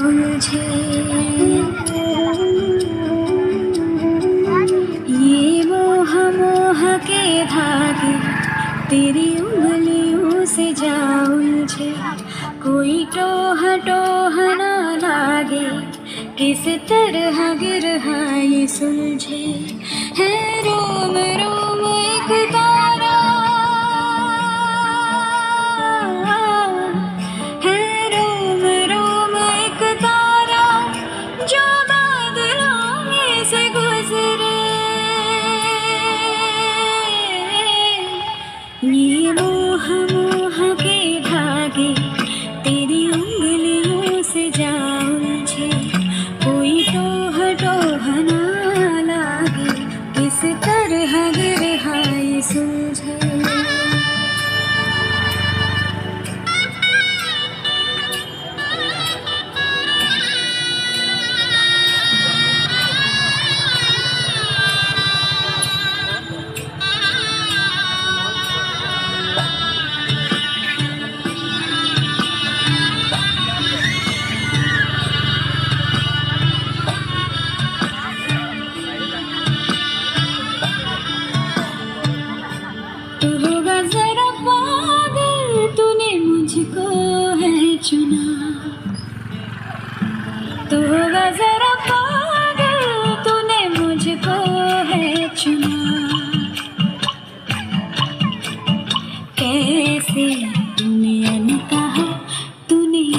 उलझे, ये मोह मोह के धागे तेरी उंगलियों से जा उलझे। कोई टोह टोह ना लागे, किस तरह गिरहा ये सुलझे। है रोम रोम एक तारा, है रोम रोम एक तारा जो बादलों में से गुजरे। ये मोह मोह के धागे तेरी उंगलियों से जा उलझे। कोई टोह टोह ना लागे, किस तरह गिरहा ये सुलझे। तू होगा जरा पागल, तूने मुझको है चुना। तू होगा जरा पागल, तूने मुझको है चुना। कैसे तूने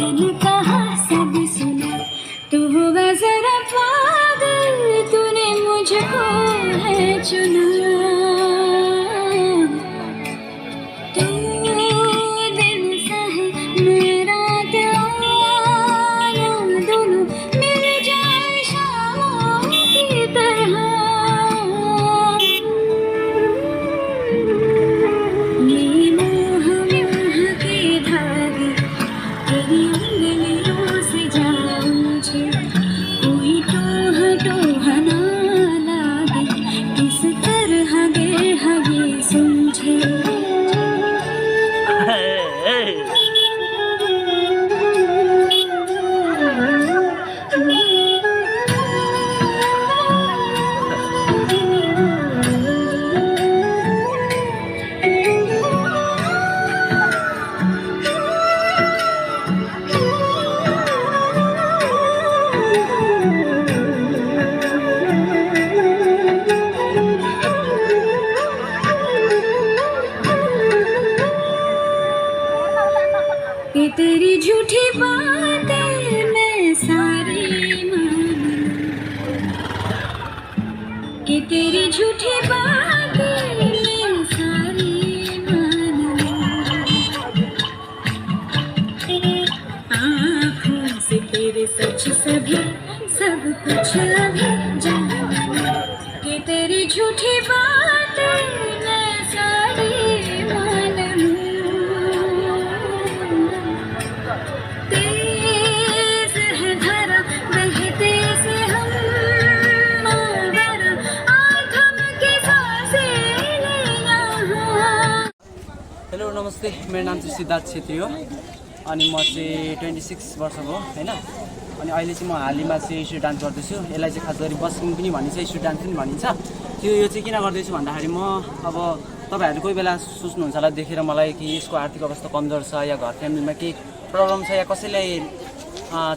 अनकहा सब सुना। तू होगा जरा पागल, तूने मुझको है चुना। कि तेरी झूठी बातें मैं सारी मान लूं, कि तेरी झूठी बातें मैं सारी मान लूं। आँखों से तेरे सच सभी सब कुछ अभी जान लूं, कि तेरी झूठी बातें मैं सारी मान लूं। हेलो नमस्ते, मेरो नाम चाहिँ सिद्धार्थ छेत्री हो अनि म चाहिँ 26 वर्षको हो हैन। अनि अहिले चाहिँ म हालैमा चाहिँ स्ट्रिट डान्स गर्दैछु। यसलाई चाहिँ खास गरी बस्किङ पनि भनिन्छ, स्ट्रिट डान्स पनि भनिन्छ। यो चाहिँ किन गर्दैछु भन्दाखेरि म अब तपाईहरु कोही बेला सोच्नुहुन्छ होला देखेर मलाई कि यसको आर्थिक अवस्था कमजोर छ या घर फ्यामिलीमा केही प्रब्लम छ या कसैलाई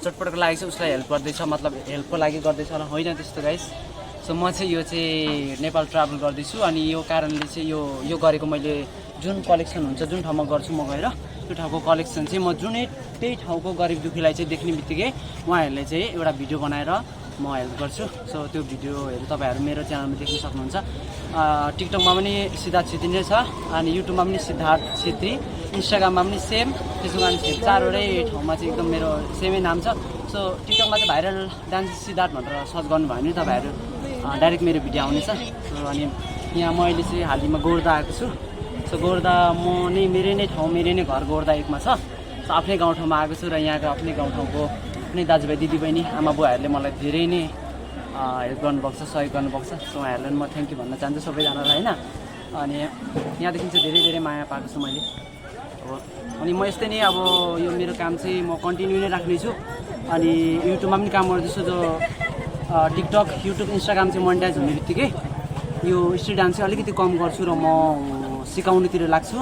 चटपटको लागेको छ उसलाई हेल्प गर्दैछ, मतलब हेल्पको लागि गर्दैछ होला। होइन त्यस्तो गाइस। सो म चाहिँ यो चाहिँ नेपाल ट्राभल गर्दैछु अनि यो कारणले चाहिँ यो गरेको मैले जुन कलेक्सन हुन्छ जुन ठाउँमा गर्छु म गएर त्यो ठाउँको कलेक्सन चाहिँ म जुनै त्यही ठाउँको गरिब दुखीलाई चाहिँ देख्ने बित्तिकै उहाँहरूले चाहिँ एउटा भिडियो बनाएर म हेल्प गर्छु। सो त्यो भिडियोहरू तपाईँहरू मेरो च्यानलमा देख्न सक्नुहुन्छ। टिकटकमा पनि सिद्धार्थ छेत्री नै छ अनि युट्युबमा पनि सिद्धार्थ छेत्री, इन्स्टाग्राममा पनि सेम, फेसबुकमा पनि सेम, चारवटै ठाउँमा चाहिँ एकदम मेरो सेमै नाम छ। सो टिकटकमा चाहिँ भाइरल डान्स सिद्धार्थ भनेर सर्च गर्नुभयो भने तपाईँहरू डाइरेक्ट मेरो भिडियो आउनेछ। अनि यहाँ म अहिले चाहिँ हालैमा गोर्दा आएको छु। सो गोर्दा म नै मेरै नै घर गोर्दा एकमा छ। सो आफ्नै गाउँठाउँमा आएको छु र यहाँको आफ्नै गाउँठाउँको आफ्नै दाजुभाइ दिदीबहिनी आमा बुवाहरूले मलाई धेरै नै हेल्प गर्नुभएको छ, सहयोग गर्नुभएको छ। सो उहाँहरूलाई म थ्याङ्क यू भन्न चाहन्छु सबैजनालाई होइन। अनि यहाँदेखि चाहिँ धेरै धेरै माया पाएको छु मैले। अब अनि म यस्तै नै अब यो मेरो काम चाहिँ म कन्टिन्यू नै राख्नेछु। अनि युट्युबमा पनि काम गर्दैछु जो टिकटक युट्युब इन्स्टाग्राम चाहिँ मोनिटाइज हुने बित्तिकै यो स्ट्रिट डान्स चाहिँ अलिकति कम गर्छु र म सिकाउनेतिर लाग्छु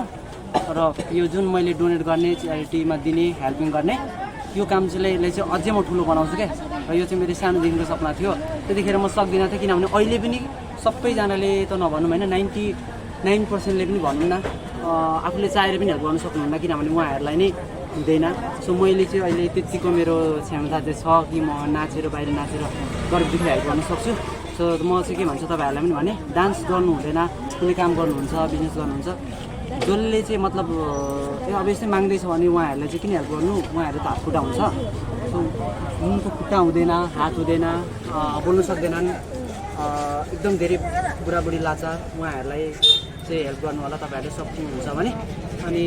र यो जुन मैले डोनेट गर्ने च्यारिटीमा दिने हेल्पिङ गर्ने यो काम चाहिँ अझै म ठुलो बनाउँछु क्या र यो चाहिँ मेरो सानोदेखिको सपना थियो त्यतिखेर म सक्दिनँ थिएँ किनभने अहिले पनि सबैजनाले त नभनौँ होइन 99%ले पनि भन्नुहुन्न आफूले चाहेर पनि हेल्प गर्न सक्नुहुन्न किनभने उहाँहरूलाई नै हुँदैन सो मैले चाहिँ अहिले त्यतिको मेरो क्षमता चाहिँ छ कि म नाचेर बाहिर नाचेर गरिबदेखि हेल्प गर्न सक्छु सो म चाहिँ के भन्छु तपाईँहरूलाई पनि भने डान्स गर्नु हुँदैन कुनै काम गर्नुहुन्छ बिजनेस गर्नुहुन्छ जसले चाहिँ मतलब अब यस्तै माग्दैछ भने उहाँहरूलाई चाहिँ किन हेल्प गर्नु उहाँहरू त हात खुट्टा हुन्छ सो उनको खुट्टा हुँदैन हात हुँदैन बोल्नु सक्दैनन् एकदम धेरै बुढाबुढी लाचार उहाँहरूलाई चाहिँ हेल्प गर्नु होला तपाईँहरूले सक्नुहुन्छ भने अनि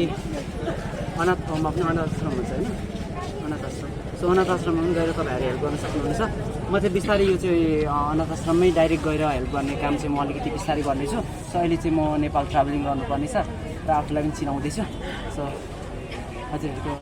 अनाथ ठाउँमा पनि अनाथ आश्रम हुन्छ होइन अनाथ आश्रम सो अनाथ आश्रममा पनि गएर तपाईँहरू हेल्प गर्न सक्नुहुनेछ म चाहिँ बिस्तारै यो चाहिँ अनाथ आश्रममै डाइरेक्ट गएर हेल्प गर्ने काम चाहिँ म अलिकति बिस्तारै गर्दैछु सो अहिले चाहिँ म नेपाल ट्राभलिङ गर्नुपर्नेछ र आफूलाई पनि चिनाउँदैछु सो हजुर